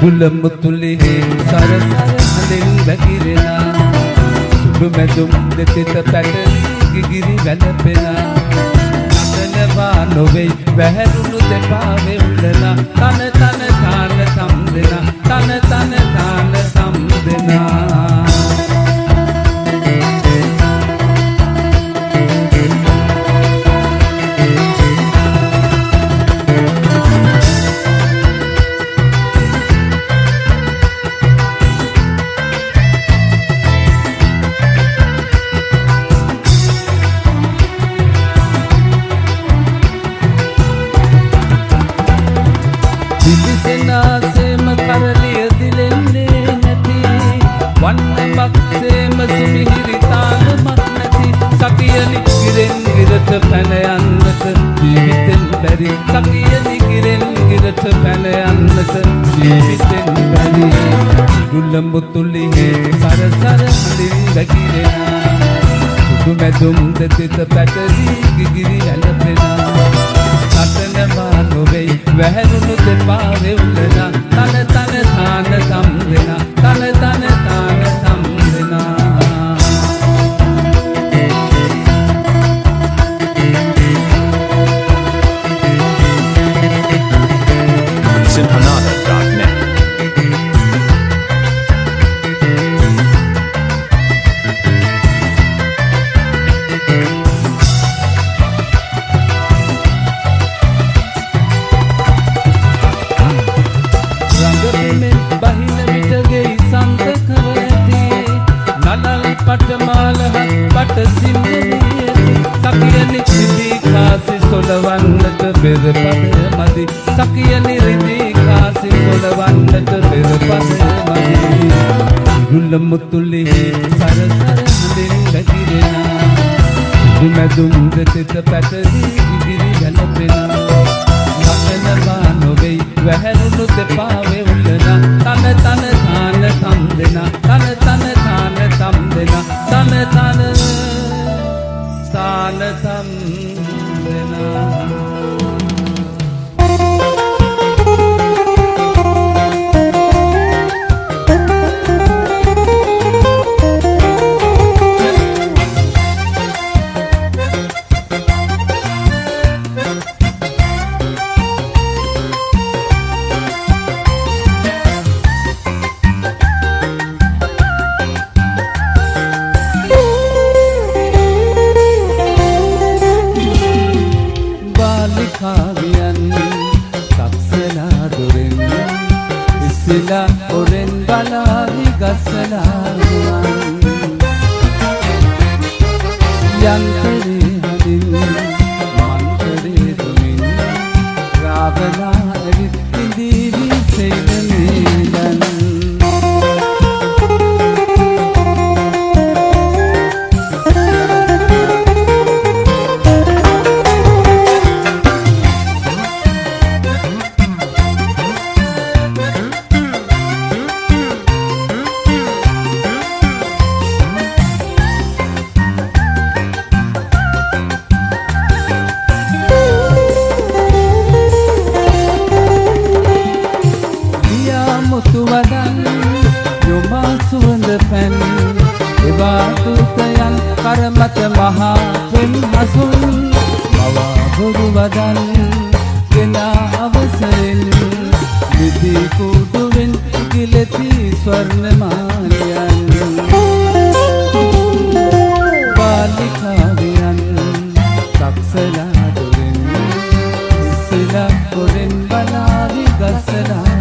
මුතුලි සර සර හඳින් වැగిරෙනා සුදු මැදුම් දෙතිත පැටලි ගිගිරි වැළපෙනා නටනවා නොවේ වැහැරුණු දෙපා වෙවුලනා තන තන තාන සම් දෙනා තන තන තාන සම් දෙනා සෙම කරලිය දිලෙන්නේ නැති වන්න බක්සේම සුමිහිරි තාලමක් නැති සකියනි ගිරෙන් ගිරට පැන යන්නට ජීවිතෙන් බැරි සකියනි ගිරෙන් ගිරට පැන යන්නට ජීවිතෙන් බැරි දුල්ල මුතුලි සර සර හඳින් වැగిරෙනා සුදු මැදුම් දෙතිත පැටලි ගිගිරි වැළපෙනා නටනවා නොවේ වැහැරුණු දෙපා වෙවුලනා තන තන තාන සම් දෙනා තන තන තාන සම් දෙනා Simhanada.net පටමාලහත් පට සිම්මනියති සකියනි රිදී කාසි සොලවන්නට පෙරපද මදි සකියනි රිදී කාසි සොලවන්නට පෙරපද මදි දුල්ල මුතුලි සර සර හඳින් වැగిරෙනා සුදු මැදුම් දෙතිත පැටලි ඉදිරි වැළපෙනා නටනවා නොවේ වැහැරුණු දෙපා වෙවුලනා තන තන තාන සම් දෙනා තන තන තාන සම් දෙනා තන තන තාන සම් දෙනා ඔරෙන් බලාවි ගස්සලා යන්තරේ හදින් මන්තරේ තුමින් රාවලා ඇවිත් ඉදිවි සෙයිනේදන් කරමත මහා පෙම් හසුන් මවා බොරු වදන් ගෙනා අවසරෙන් විදි කුඩුවෙන් ගිලති ස්වර්ණමාලයන් බාලිකාවියන් සක්සලා දුරින් ඉස්සලා කොරෙන් බලාවි ගස්සලා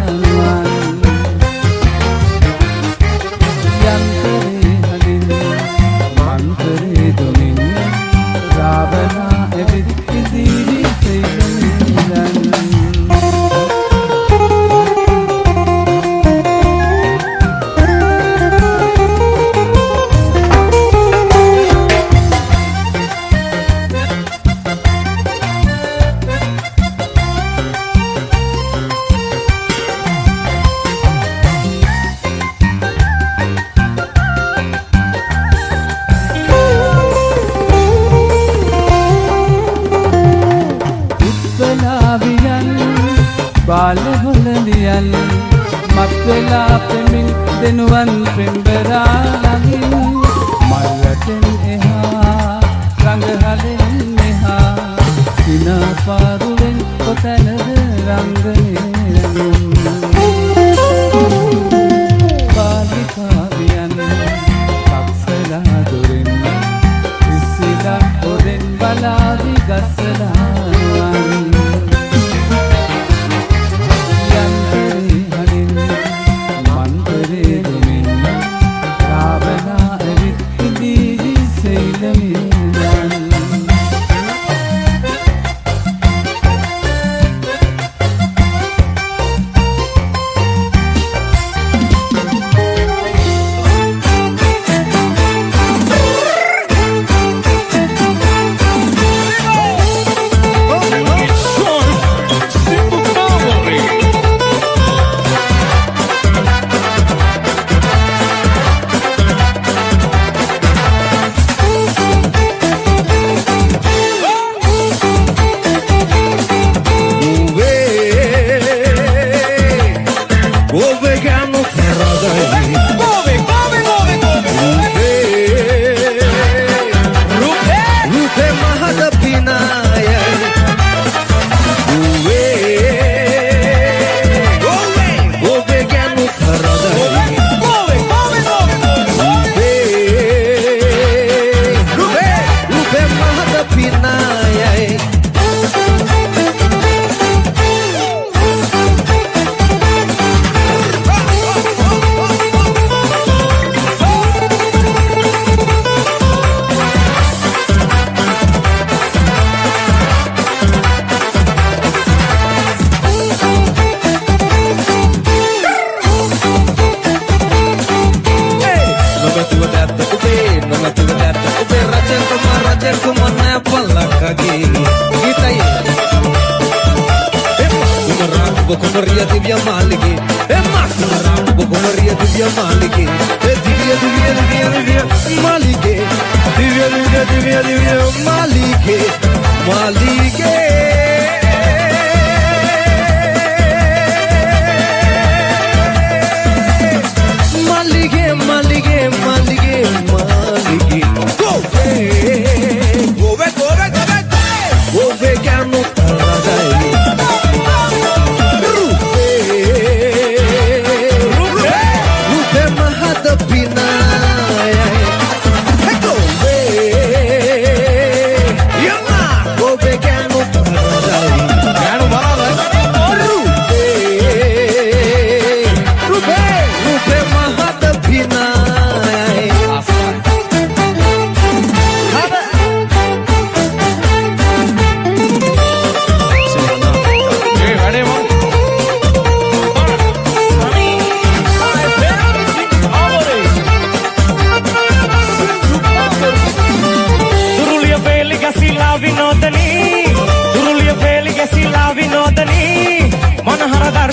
දෙනුවන් පෙම්බරා ළඟින් මල්වටෙන් එහා රඟහලෙන් මෙහා සිනා පාරුවෙන් කොතැනද රංගනේ පාලිකාවියන් පක්ෂලා දොරෙන් ඉස්සිලා හොරෙන් බලාවි ගස්සලා Maria Divya Maliki, Masarambo Maria Divya Maliki, Divya Maliki, Divya Maliki, Maliki.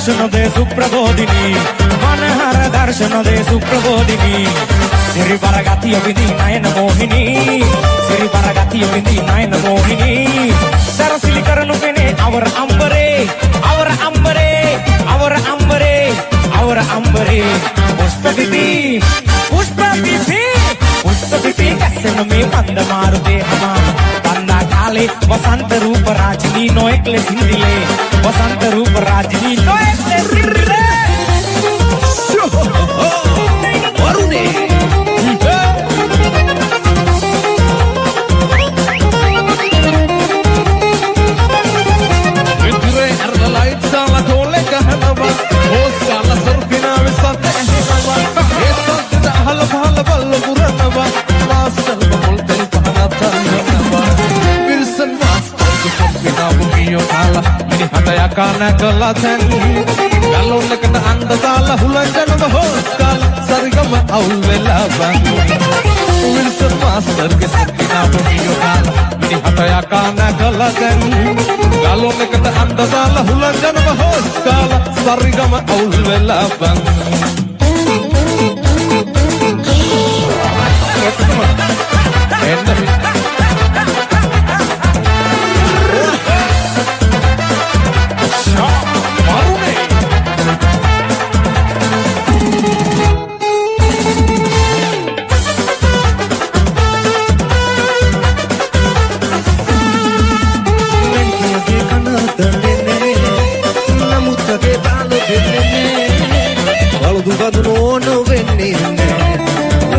दर्शन दे सुप्रबोधिनी मनहर दर्शन दे सुप्रबोधिनी सिरि परगति विधि नयन मोहिनी सिरि परगति विधि नयन मोहिनी सरसिलि करनु पेने अवर अंबरे अवर अंबरे अवर अंबरे अवर अंबरे पुष्पदिति पुष्पदिति पुष्पदिति कसन में मंद मारुते हमार बंदा काले वसंत रूप राजनी नो एकले सिंदिले वसंत रूप राजनी नो एकले सिंदिले वरुणे Venture erla lights alla tole kahnava Osala surfina visate ehnava Esanta hala bhala balla buranava Master multel pahanata nava Wilson master surfina bumiyo thala Mini hataya kana kala then Galonna kana anda thala hulanjanava hoskala Sarigama aul vela bangu Wilson master ke surfina bumiyo thala Mini hataya kana kala then Galonna kana anda thala hulanjanava hoskala Sarigama aul vela bangu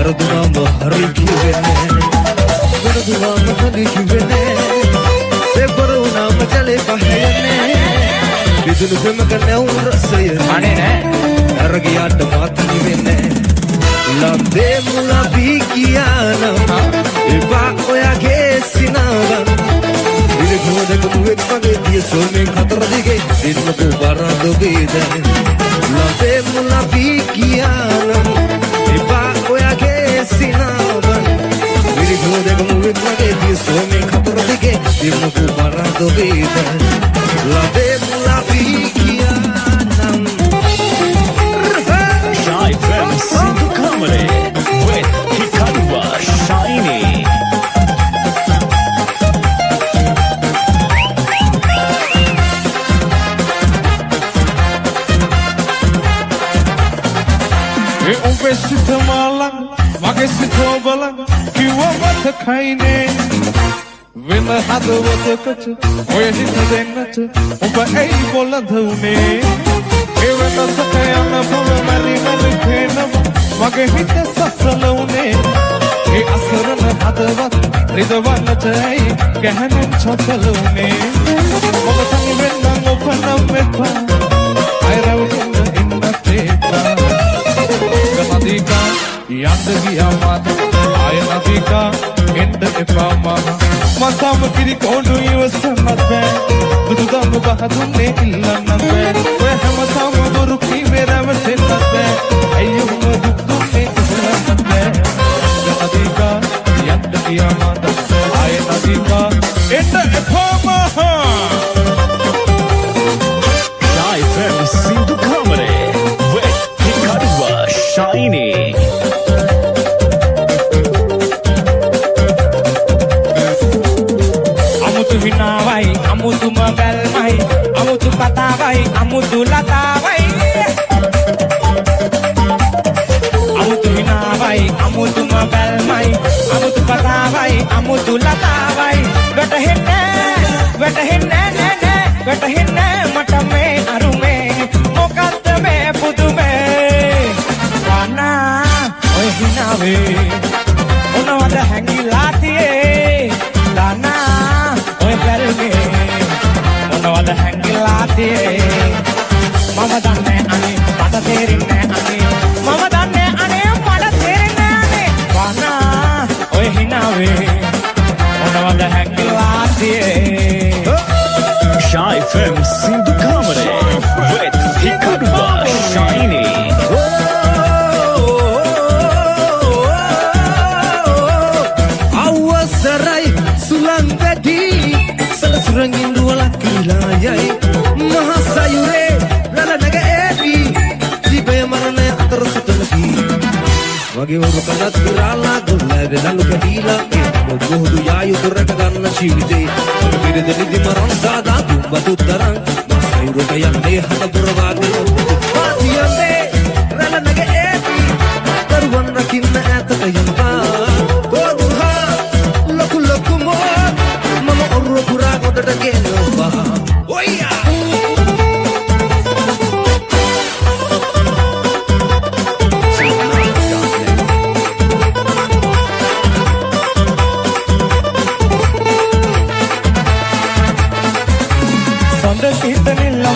වරදුනම හරි කිව්වේ නෑ වරදුනම හරි කිව්වේ නෑ ඒ වරුණාම ජලේ පහයන්නේ විදුලි පෙමක නැවුම් රසය අනේ නෑ අරගියාට මාත් කිවෙන්නේ ලම්බේ මුලා බී කියනම් එපා ඔයාගේ සිනාවන් ඉරගොඩක මුවෙක් වගේ දිය සොල්මෙන් හතර දිගේ දිනකෝ බරදොගේ දැන ලම්බේ මුලා බී කියනම් එපා ඔයාගේ සිනාවන් ඉරගොඩක මුවෙක් වගේ දිය සොල්මෙන් හතර දිගේ දිනකෝ බරදොගේ දැන ලම්බේ මුලා බී කියනම් Shy FM Sindhu Comedy with Hikaruwa Shiny. ඒ උඹේ සිත මලන් මගේ සිත බලන් කිව්ව මතකයිනේ වෙන හදවතකට ඔය හිත දෙන්නට උඹ ඇයි බොළඳ උනේ ඒ වෙනසක යන බව මරි මරි පේනවා මගේ හිත සසල උනේ ඒ අසරණ හදවත් රිදවන්නට ඇයි ගැහණෙන් චොතල උනේ ඔබ තනි වෙන්නම් ඔබ නම් එපා අයරවුන ඉන්නත් එපා නදිකා යන්න ගියා මාත ආය නදිකා එන්න එපා මම මතම කිරි කොණ්ඩු ඉවසන්නත් බෑ බුදුදම බහදුන්නේ ඉල්ලන්නත් බෑ ඔය හැමතම බොරු කීවේ රැවටෙන්නත් බෑ අයියෝ දුක් දුන්නේ ඉල්ලන්නත් බෑ නදිකා යන්න ගියා මාත ආය නදිකා එන්න එපා මම Shy FM Sindhu Comedy with Hikaruwa Shiny. විනාවයි අමුතුම බැල්මයි අමුතු කතාවයි අමුතු ලතාවයි අමුතු විනාවයි අමුතුම බැල්මයි අමුතු කතාවයි අමුතු ලතාවයි වැටහෙන්නේ නෑ මට මේ අරුමේ මොකක්ද මේ පුදුමේ වනා ඔය හිනාවේ මොනවද හැංගිලා තියේ දානා ඔය බැල්මේ මොනවද හැංගිලා තියේ මම දන්නේ අනේ මට තේරෙන්නේ අනේ මම දන්නේ අනේ මට තේරෙන්නේ අනේ වනා ඔය හිනාවේ මොනවද හැංගිලා තියේ Shy FM Sindhu Comedy with Hikaruwa Shiny. අවසරයි සුලං වැඩි සලසුරංගින් දුවලක් කිලායයි මහසයුරේ රළ නැග ඒවි ජීවය මරණය අතර සුතලකි වගේ වරු කනත් විරාලා දුල්ලා වෙදලු කැඩීලා මොහොදු යායුතු රැක ගන්න ජීවිතේ පිරිදෙලිදි මරණ සාදා දුම්බතු තරං මහසයුරට යන්නේ හත පුරවාගෙන පාතියන්නේ රළ නැග ඒවි දරුවන් රකින්න ඈතට යනවා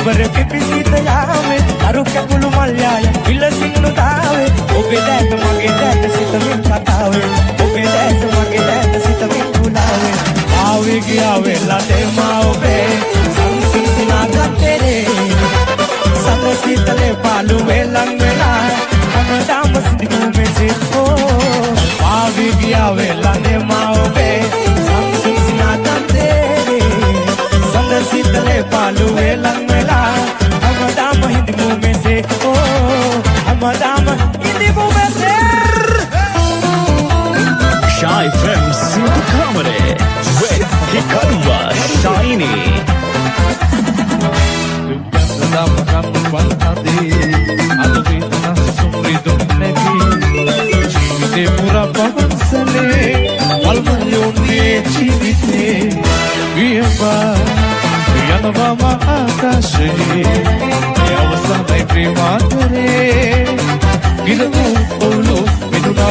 ඔබර පිපිසිත යාවේ අරු කැපුළු මල්යාය විලසින්නු තාවේ ඔබේ දැක මගේ දැක සිතමින් කතාවේ ඔබේ දැක මගේ දැක සිතමින් කුලාවේ ආවේ ගියාවේ ලතේ මා ඔබේ සංසිසිනා ගත්තේ සඳ සීතලේ පාළු වෙලන් වෙලා හැමදාම සිඳිමු මෙසේ ආවේ ගියාවේ ලතේ මා ඔබේ සංසිසිනා ගත්තේ සඳ සීතලේ පාළු වෙලන් Amadama hindi mo mese Amadama hindi mo mese Shy FM Sindhu Comedy with Hikaruwa Shiny. Dama kamu balhadi alvita sumridu nebi jivite pura pansale almayone jivite viva yanava maakashe yavasanai prematere gilamu polu miduna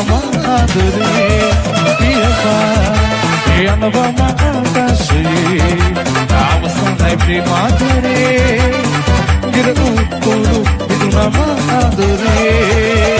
ආදරේ පියපා යනවම ආකාශයේ අවසන්යි ප්‍රේමාදරේ ගිර උත්තුරු විදුනම ආදරේ